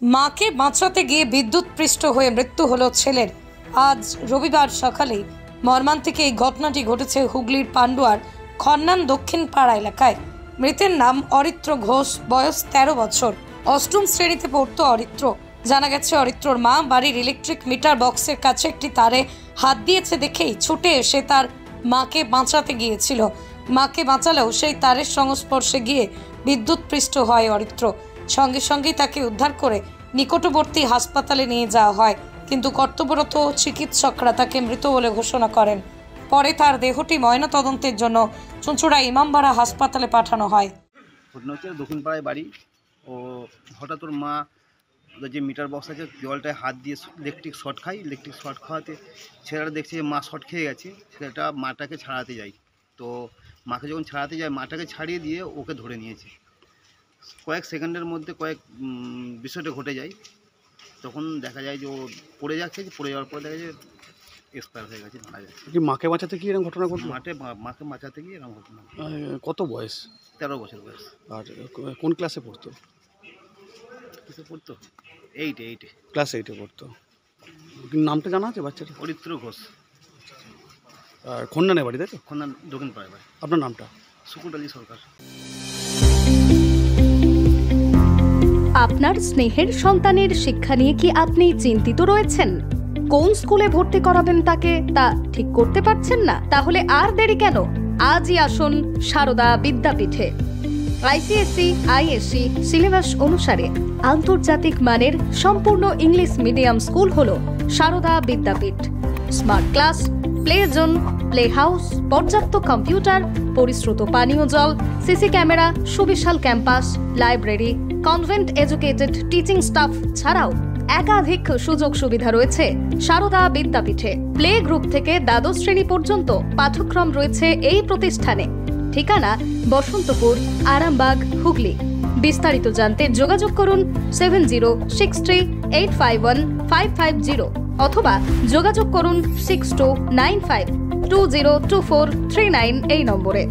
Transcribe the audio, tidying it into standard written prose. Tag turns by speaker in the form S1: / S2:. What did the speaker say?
S1: মাকে বাঁচাতে গিয়ে বিদ্যুৎপৃষ্ট হয়ে মৃত্যু হলো ছেলের। আজ রবিবার সকালে মর্মান্তিক এই ঘটনাটি ঘটেছে হুগলির পান্ডুয়ার খন্নান দক্ষিণ পাড়া এলাকায়। মৃতের নাম অরিত্র ঘোষ, বয়স 13 বছর। অষ্টম শ্রেণীতে পড়তো অরিত্র। জানা গেছে অরিত্রর মা বাড়ির ইলেকট্রিক মিটার বক্সের কাছে একটি তারে হাত দিয়েছে দেখেই ছুটে এসে তার মাকে বাঁচাতে গিয়েছিল। মাকে বাঁচালেও সেই তারের সংস্পর্শে গিয়ে বিদ্যুৎপৃষ্ট হয় অরিত্র। সঙ্গে সঙ্গেই তাকে উদ্ধার করে নিকটবর্তী হাসপাতালে নিয়ে যাওয়া হয়, কিন্তু কর্তব্যরত চিকিৎসকরা তাকে মৃত বলে ঘোষণা করেন। পরে তার দেহটি ময়নাতদন্তের জন্য চুঁচুড়া ইমামবাড়া হাসপাতালে পাঠানো হয়।
S2: ঘটনা হচ্ছে দক্ষিণ পাড়ায় বাড়ি। ও হঠাৎ ওর মা যে মিটার বক্স আছে দেওয়ালটায় হাত দিয়ে ইলেকট্রিক শর্ট খায়। ইলেকট্রিক শর্ট খাওয়াতে ছেলেটা দেখছে যে মা শর্ট খেয়ে গেছে। ছেলেটা মাটাকে ছাড়াতে যায়, তো মাকে যখন ছাড়াতে যায় মাটাকে ছাড়িয়ে দিয়ে ওকে ধরে নিয়েছে। কয়েক সেকেন্ডের মধ্যে বিষয়টা ঘটে যায়। তখন দেখা যায় যে ও পড়ে যাচ্ছে, পড়ে যাওয়ার পর দেখা যায় এক্সপায়ার হয়ে গেছে, মারা যাচ্ছে।
S3: কি মাকে বাঁচাতে গিয়ে এরকম ঘটনা ঘটলো?
S2: মাকে বাঁচাতে গিয়ে এরকম ঘটনা।
S3: কত বয়স?
S2: 13 বছর বয়স।
S3: আর কোন ক্লাসে পড়তো?
S2: কিসে পড়তো? 8
S3: ক্লাস 8-এ পড়তো। নামটা জানা আছে বাচ্চাটা?
S2: অরিত্র ঘোষ।
S3: আর খন্নানে বাড়ি, তাই তো?
S2: খন্নান দক্ষিণ পাড়ায় বাড়ি।
S3: আপনার নামটা?
S2: সুকুট আলী সরকার।
S4: আপনার স্নেহের সন্তানের শিক্ষা নিয়ে কি আপনি চিন্তিত রয়েছেন? কোন স্কুলে ভর্তি করাবেন তাকে তা ঠিক করতে পারছেন না? তাহলে আর দেরি কেন? আজই আসুন সারদা বিদ্যাপীঠে। আইসিএসসি, আইএসসি সিলেবাস অনুসারে আন্তর্জাতিক মানের সম্পূর্ণ ইংলিশ মিডিয়াম স্কুল হলো Sarada Vidyapith. Smart class, play zone, play house, পর্যাপ্ত কম্পিউটার, পরিশ্রুত পানীয় জল, সিসি ক্যামেরা, সুবিশাল campus, library, convent educated teaching staff ছাড়াও একাধিক সুযোগ সুবিধা রয়েছে সারদা বিদ্যাপীঠে। প্লে গ্রুপ থেকে দ্বাদশ শ্রেণী পর্যন্ত পাঠ্যক্রম রয়েছে এই প্রতিষ্ঠানে। ঠিকানা বসন্তপুর, আরামবাগ, হুগলি। বিস্তারিত জানতে যোগাযোগ করুন 7063851550 অথবা যোগাযোগ করুন 6295202439 এই নম্বরে।